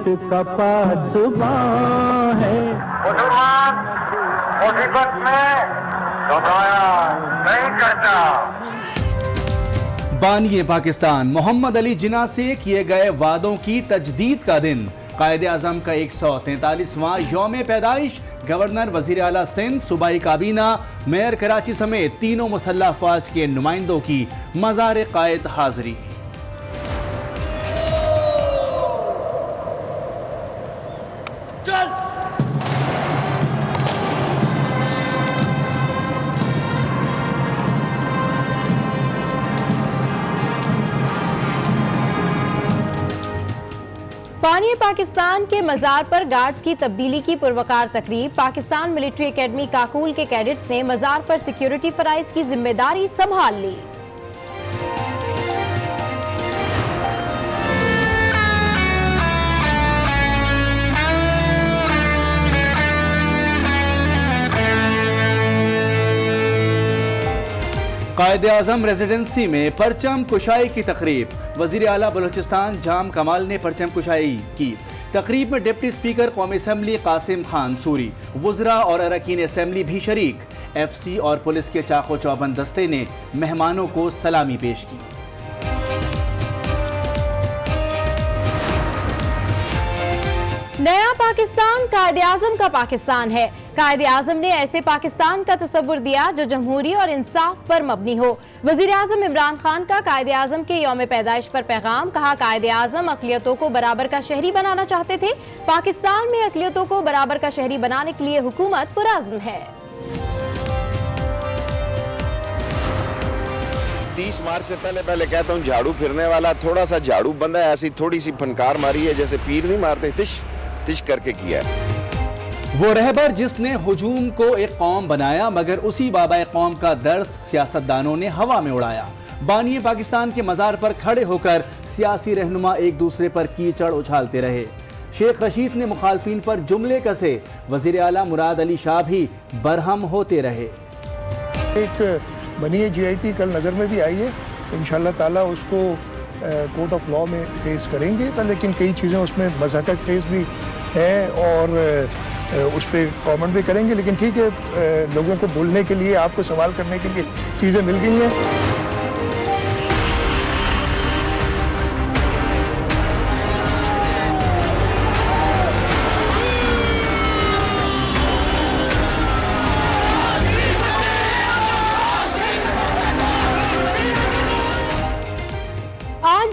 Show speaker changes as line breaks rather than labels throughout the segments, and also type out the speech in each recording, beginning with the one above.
कुदरत का पासबां है।
मुसलमान मुसीबत में घबराया नहीं करता।
बानिए पाकिस्तान मोहम्मद अली जिन्ना से किए गए वादों की तजदीद का दिन, कायदे आजम का 143वां यौम पैदाइश, गवर्नर वजीर आला सिंध, सूबाई काबीना, मेयर कराची समेत तीनों मुसल्लह फौज के नुमाइंदों की मज़ार कायद हाजिरी।
बानिए पाकिस्तान के मज़ार पर गार्ड्स की तब्दीली की पुरवकार तकरीब। पाकिस्तान मिलिट्री एकेडमी काकूल के कैडेट्स ने मज़ार पर सिक्योरिटी फराइज की जिम्मेदारी संभाल ली।
कायदे आजम रेजिडेंसी में परचम कुशाई की तकरीब, वजीर आला बलूचिस्तान जाम कमाल ने परचम कुशाई की। तकरीब में डिप्टी स्पीकर कौमी असम्बली कासिम खान सूरी, वुज़रा और अरकान असम्बली भी शरीक। FC और पुलिस के चाको चौबंद दस्ते ने मेहमानों को सलामी पेश की।
नया पाकिस्तान कायदे आजम का पाकिस्तान है। कायदे आजम ने ऐसे पाकिस्तान का तस्वुर दिया जो जमहूरी और इंसाफ पर मबनी हो। वजीर आजम इमरान खान का कायदे आजम के यौम पैदाइश पर पैगाम, कहा कायदे आजम अक़लियतों को बराबर का शहरी बनाना चाहते थे। पाकिस्तान में अक़लियतों को बराबर का शहरी बनाने के लिए हुकूमत पुरअज़्म है।
30 मार्च से पहले कहता हूँ, झाड़ू फिरने वाला थोड़ा सा झाड़ू बंदा है, ऐसी थोड़ी सी फनकार मारी है, जैसे पीर नहीं मारते, तिश तिश करके किया है।
वो रहबर जिसने हुजूम को एक कौम बनाया, मगर उसी बाबा कौम का दर्स सियासतदानों ने हवा में उड़ाया। बानिए पाकिस्तान के मज़ार पर खड़े होकर सियासी रहनुमा एक दूसरे पर कीचड़ उछालते रहे। शेख रशीद ने मुखालफिन पर जुमले कसे, वजीर आला मुराद अली शाह भी बरहम होते रहे।
एक बनिए GIT कल नज़र में भी आई है, इंशाअल्लाह ताला उसको कोर्ट ऑफ लॉ में फेस करेंगे, लेकिन कई चीज़ें उसमें मज़ाक़ केस भी है और उस पर कमेंट भी करेंगे। लेकिन ठीक है, लोगों को बोलने के लिए, आपको सवाल करने के लिए चीज़ें मिल गई हैं।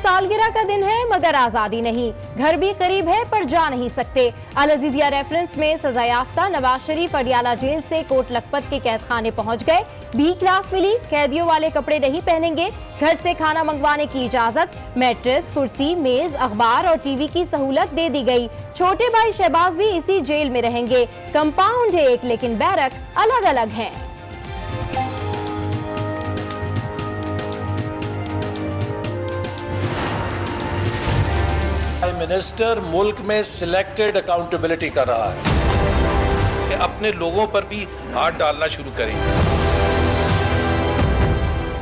सालगिरह का दिन है मगर आजादी नहीं, घर भी करीब है पर जा नहीं सकते। अल अजीजिया रेफरेंस में सजायाफ्ता नवाज शरीफ अडियाला जेल से कोट लखपत के कैद खाने पहुंच गए। B क्लास मिली, कैदियों वाले कपड़े नहीं पहनेंगे, घर से खाना मंगवाने की इजाजत, मैट्रेस, कुर्सी, मेज, अखबार और TV की सहूलत दे दी गई। छोटे भाई शहबाज भी इसी जेल में रहेंगे। कंपाउंड है एक लेकिन बैरक अलग अलग हैं।
मिनिस्टर मुल्क में सिलेक्टेड अकाउंटेबिलिटी कर रहा है,
अपने लोगों पर भी हाथ डालना शुरू करेंगे।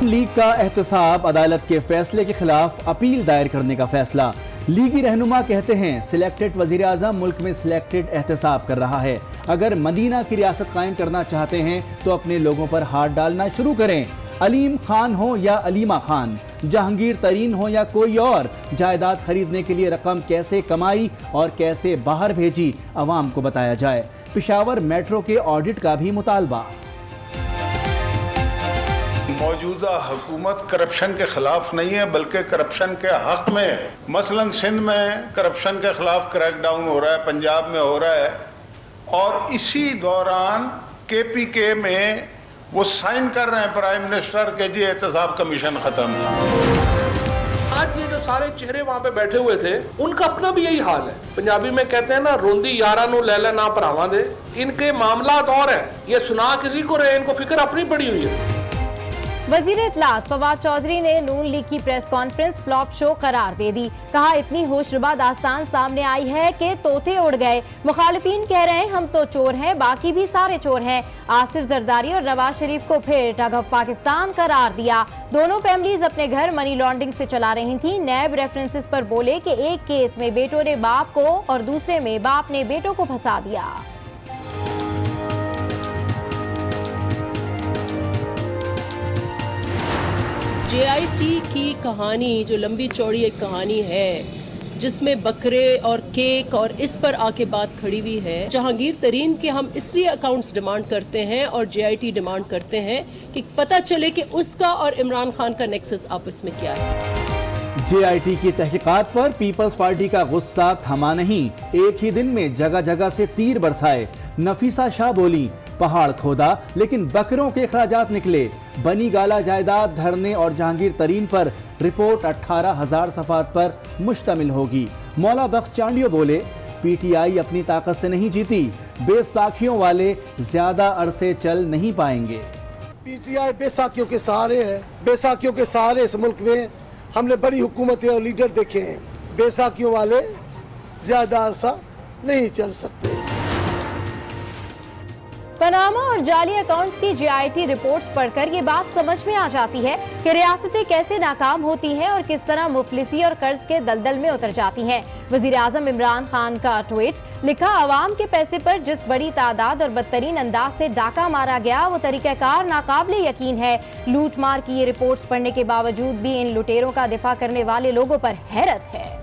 लीग का एहतसाब, अदालत के फैसले के खिलाफ अपील दायर करने का फैसला। लीगी रहनुमा कहते हैं सिलेक्टेड वजीर आजम मुल्क में सिलेक्टेड एहतसाब कर रहा है। अगर मदीना की रियासत कायम करना चाहते हैं तो अपने लोगों पर हाथ डालना शुरू करें। अलीम खान हो या अलीमा खान, जहांगीर तरीन हो या कोई और, जायदाद खरीदने के लिए रकम कैसे कमाई और कैसे बाहर भेजी अवाम को बताया जाए। पेशावर मेट्रो के ऑडिट का भी मुतालबा।
मौजूदा हुकूमत करप्शन के खिलाफ नहीं है बल्कि करप्शन के हक में है। मसलन सिंध में करप्शन के खिलाफ क्रैकडाउन हो रहा है, पंजाब में हो रहा है, और इसी दौरान KPK में वो साइन कर रहे हैं प्राइम मिनिस्टर के जी एहतसाब कमीशन खत्म।
आज ये जो सारे चेहरे वहाँ पे बैठे हुए थे, उनका अपना भी यही हाल है। पंजाबी में कहते हैं ना, रोंदी यारा नु लैला ना भरावा दे। इनके मामला और है, ये सुना किसी को रहे, इनको फिक्र अपनी पड़ी हुई है।
वजीर इत्तलात फवाद चौधरी ने नून लीग की प्रेस कॉन्फ्रेंस फ्लॉप शो करार दे दी। कहा, इतनी होशरुबा दास्तान सामने आई है कि तोते उड़ गए। मुखालिफिन कह रहे हैं हम तो चोर हैं, बाकी भी सारे चोर हैं। आसिफ जरदारी और नवाज शरीफ को फिर ठग ऑफ पाकिस्तान करार दिया। दोनों फैमिलीज अपने घर मनी लॉन्ड्रिंग से चला रही थी। नैब रेफरेंसेस पर बोले कि एक केस में बेटों ने बाप को और दूसरे में बाप ने बेटों को फंसा दिया।
JIT की कहानी जो लंबी चौड़ी एक कहानी है जिसमें बकरे और केक और इस पर आके बात खड़ी हुई है। जहांगीर तरीन के हम इसलिए अकाउंट्स डिमांड करते हैं और JIT डिमांड करते हैं कि पता चले कि उसका और इमरान खान का नेक्सस आपस में क्या है।
JIT की तहकीकात पर पीपल्स पार्टी का गुस्सा थमा नहीं। एक ही दिन में जगह जगह से तीर बरसाए। नफीसा शाह बोली, पहाड़ खोदा लेकिन बकरों के अखराजात निकले। बनी गाला जायदाद धरने और जहांगीर तरीन पर रिपोर्ट 18,000 सफात पर मुश्तमिल होगी। मौला बख्श चांडियो बोले, PTI अपनी ताकत से नहीं जीती, बेसाखियों वाले ज्यादा अरसे चल नहीं पाएंगे।
PTI बेसाखियों के सहारे है। बेसाखियों के सहारे इस मुल्क में हमने बड़ी हुकूमतें और लीडर देखे हैं। बेसाखियों वाले ज्यादा अरसा नहीं चल सकते।
पनामा और जाली अकाउंट्स की JIT रिपोर्ट्स पढ़कर ये बात समझ में आ जाती है कि रियासतें कैसे नाकाम होती हैं और किस तरह मुफलिसी और कर्ज के दलदल में उतर जाती हैं। वजीर आजम इमरान खान का ट्वीट लिखा, आवाम के पैसे पर जिस बड़ी तादाद और बदतरीन अंदाज से डाका मारा गया वो तरीकाकार नाकाबिले यकीन है। लूट मार की ये रिपोर्ट्स पढ़ने के बावजूद भी इन लुटेरों का दिफा करने वाले लोगों पर हैरत है।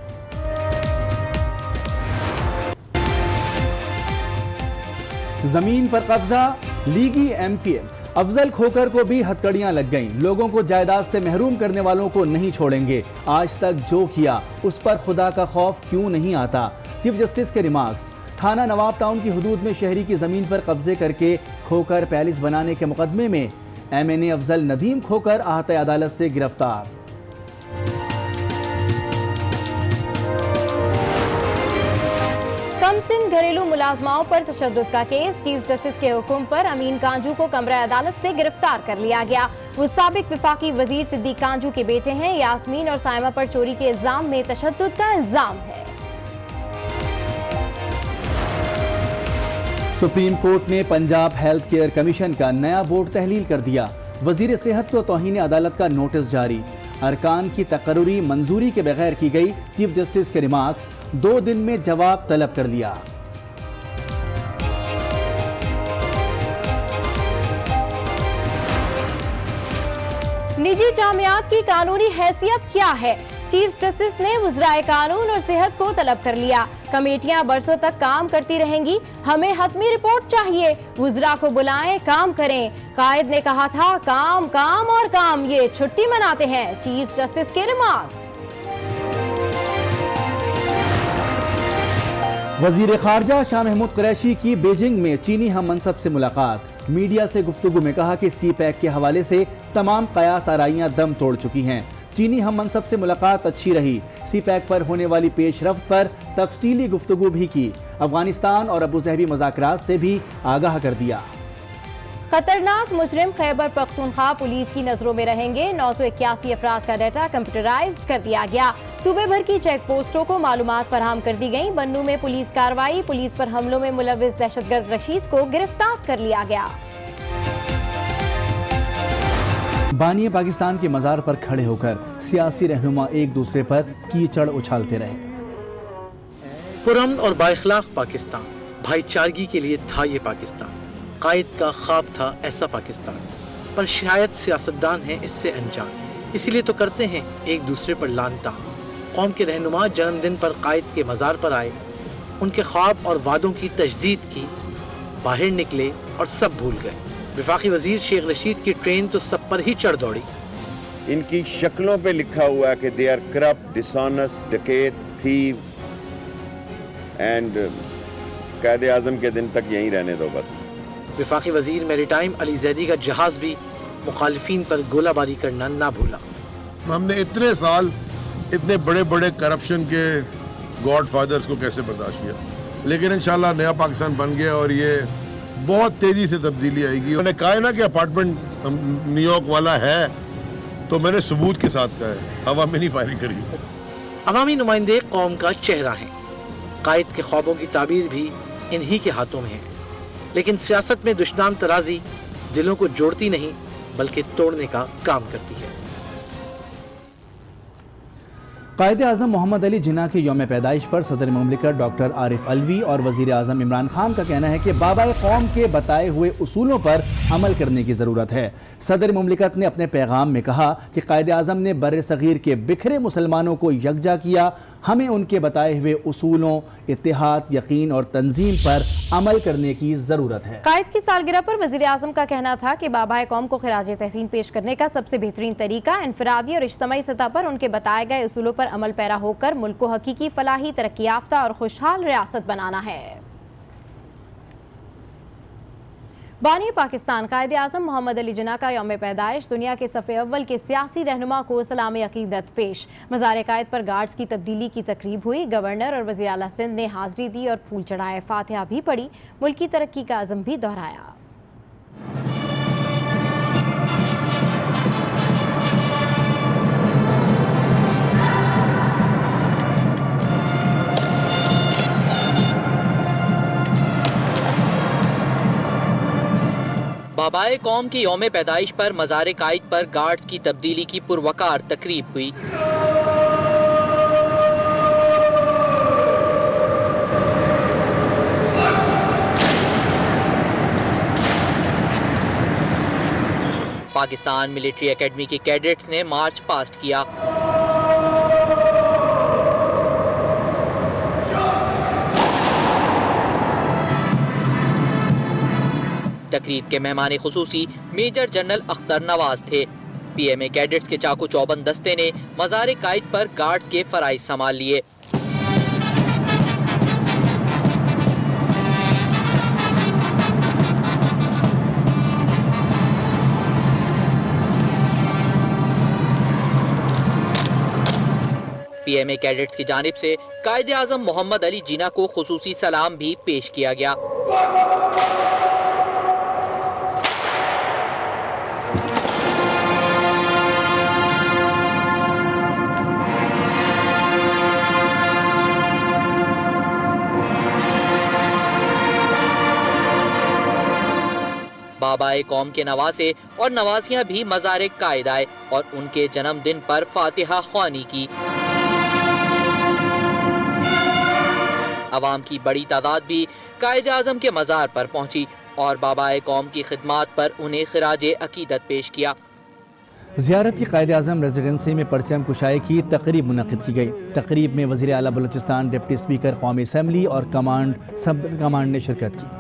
जमीन पर कब्जा, लीगी MPA अफजल खोकर को भी हथकड़ियां लग गईं। लोगों को जायदाद से महरूम करने वालों को नहीं छोड़ेंगे। आज तक जो किया उस पर खुदा का खौफ क्यों नहीं आता। चीफ जस्टिस के रिमार्क्स। थाना नवाब टाउन की हुदूद में शहरी की जमीन पर कब्जे करके खोकर पैलेस बनाने के मुकदमे में MNA अफजल नदीम खोकर आहत अदालत से गिरफ्तार।
कमसिन घरेलू मुलाजमाओं पर तशद्दुद का केस। चीफ जस्टिस के हुक्म पर अमीन कांजू को कमरा अदालत से गिरफ्तार कर लिया गया। वो साबिक विफाकी वजीर सिद्दीक कांजू के बेटे हैं। यास्मीन और साइमा पर चोरी के इल्जाम में तशद्दुद का इल्जाम है।
सुप्रीम कोर्ट ने पंजाब हेल्थ केयर कमीशन का नया बोर्ड तहलील कर दिया। वजीर सेहत को तौहीन अदालत का नोटिस जारी। अरकान की तकर्रुरी मंजूरी के बगैर की गई। चीफ जस्टिस के रिमार्क्स। 2 दिन में जवाब तलब कर लिया।
निजी जामियात की कानूनी हैसियत क्या है? चीफ जस्टिस ने वज़राए कानून और सेहत को तलब कर लिया। कमेटियां बरसों तक काम करती रहेंगी, हमें हतमी रिपोर्ट चाहिए। वज़रा को बुलाएं, काम करें। कायद ने कहा था काम काम और काम, ये छुट्टी मनाते हैं। चीफ जस्टिस के रिमार्क्स।
वजीर खारजा शाह महमूद कुरैशी की बीजिंग में चीनी हम मनसब से मुलाकात। मीडिया से गुफ्तगू में कहा कि CPEC के हवाले से तमाम कयास आराइयां दम तोड़ चुकी हैं। चीनी हम मनसब से मुलाकात अच्छी रही। CPEC पर होने वाली पेशरफ्त पर तफसीली गुफ्तगू भी की। अफगानिस्तान और अबूजहबी मुज़ाकरात से भी आगाह कर दिया।
खतरनाक मुजरिम खैबर पख्तूनख्वा पुलिस की नजरों में रहेंगे। 981 अफराद का डाटा कंप्यूटराइज्ड कर दिया गया। सूबे भर की चेक पोस्टों को मालूमात फराहम कर दी गई। बन्नू में पुलिस कार्रवाई। पुलिस पर हमलों में मुलविस दहशतगर्द रशीद को गिरफ्तार कर लिया गया।
बानी पाकिस्तान के मज़ार पर खड़े होकर सियासी रहनुमा एक दूसरे पर कीचड़ उछालते रहे।
पुरअमन और बाइखलाक पाकिस्तान, भाईचारगी के लिए था ये पाकिस्तान। कायद का ख्वाब था ऐसा पाकिस्तान, पर शायद सियासतदान हैं इससे अनजान, इसीलिए तो करते हैं एक दूसरे पर लानता। कौम के रहनुमा जन्मदिन पर कायद के मज़ार पर आए, उनके ख्वाब और वादों की तजदीद की, बाहर निकले और सब भूल गए। वफाकी वजीर शेख रशीद की ट्रेन तो सब पर ही चढ़ दौड़ी।
इनकी शक्लों पे लिखा हुआ है कि दे आर करप्ट, डिसऑनेस्ट, डकैत, थीव एंड कायदे आज़म के दिन तक यहीं रहने दो बस।
वफाकी वजीर मैरीटाइम अली जैदी का जहाज भी मुखालिफिन पर गोलाबारी करना ना भूला।
हमने इतने साल इतने बड़े बड़े करप्शन के गॉड फादर्स को कैसे बर्दाश्त किया, लेकिन इंशाल्लाह नया पाकिस्तान बन गया और ये बहुत तेजी से तब्दीली आएगी। उन्होंने कहा है ना कि अपार्टमेंट न्यूयॉर्क वाला है तो मैंने सबूत के साथ कहा है, हवा में नहीं फायरिंग करी।
अवामी नुमाइंदे कौम का चेहरा हैं। कायद के ख्वाबों की ताबीर भी इन्हीं के हाथों में है। लेकिन सियासत में दुश्मन तराजी दिलों को जोड़ती नहीं बल्कि तोड़ने का काम करती है।
कायदे आज़म मोहम्मद अली जिन्ना की यौम पैदाइश पर सदर मुमलिकत डॉक्टर आरिफ अलवी और वज़ीर आज़म इमरान खान का कहना है कि बाबा कौम के बताए हुए उसूलों पर अमल करने की ज़रूरत है। सदर मुमलिकत ने अपने पैगाम में कहा कि कायदे आज़म ने बर्रे सगीर के बिखरे मुसलमानों को यकजा किया। हमें उनके बताए हुए उसूलों, इत्तेहाद, यकीन और तंजीम पर अमल करने की ज़रूरत है।
कायद की सालगिरह पर वज़ीर आज़म का कहना था कि बाबा कौम को खिराज तहसीन पेश करने का सबसे बेहतरीन तरीका इनफरादी और इज्तमाई सतह पर उनके बताए गए उसूलों पर अमल पैरा होकर मुल्क को हकीकी फलाही, तरक्की याफ्ता और खुशहाल रियासत बनाना है। बानी पाकिस्तान कायदे आज़म मोहम्मद अली जिन्ना का यौम पैदाइश, दुनिया के सफ़े अव्वल के सियासी रहनुमा को सलाम अकीदत पेश। मज़ार कायद पर गार्ड्स की तब्दीली की तकरीब हुई। गवर्नर और वज़ीर आला सिंध ने हाजिरी दी और फूल चढ़ाए, फातिहा भी पढ़ी, मुल्क की तरक्की का अज़म भी दोहराया।
बाबाए कौम की यौम पैदाइश पर मज़ार कायद पर गार्ड्स की तब्दीली की पुरवकार तकरीब हुई। पाकिस्तान मिलिट्री एकेडमी के कैडेट्स ने मार्च पास्ट किया। तकरीब के मेहमान खुसूसी मेजर जनरल अख्तर नवाज थे। पीएमए कैडेट्स के चाकू चौबंद दस्ते ने मज़ार कायद पर गार्ड्स के फराइज संभाल लिए। पीएमए कैडेट्स की जानिब से कायदे आज़म मोहम्मद अली जिन्ना को खुसूसी सलाम भी पेश किया गया। बाबाए कौम के नवासे और नवासियां भी मज़ार कायद आए और उनके जन्मदिन पर फातिहा ख्वानी की। अवाम की बड़ी तादाद भी कायद आज़म के मज़ार पर पहुंची और बाबाए कौम की खिदमात पर उन्हें खिराज अकीदत पेश किया।
ज़ियारत की कायद आज़म रेजिडेंसी में परचम कुशाई की तकरीब मुनक़िद की गई। तकरीब में वज़ीर आला बलूचिस्तान, डिप्टी स्पीकर कौमी असम्बली और सब कमांड ने शिरकत की।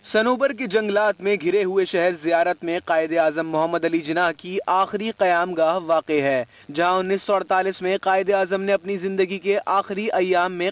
सनोबर के जंगलात में घिरे हुए शहर ज़ियारत में कायदे आज़म मोहम्मद अली जिन्ना की आखिरी क़यामगाह वाक़ है, जहाँ 1948 में कायदे आज़म ने अपनी ज़िंदगी के आखिरी अय्याम में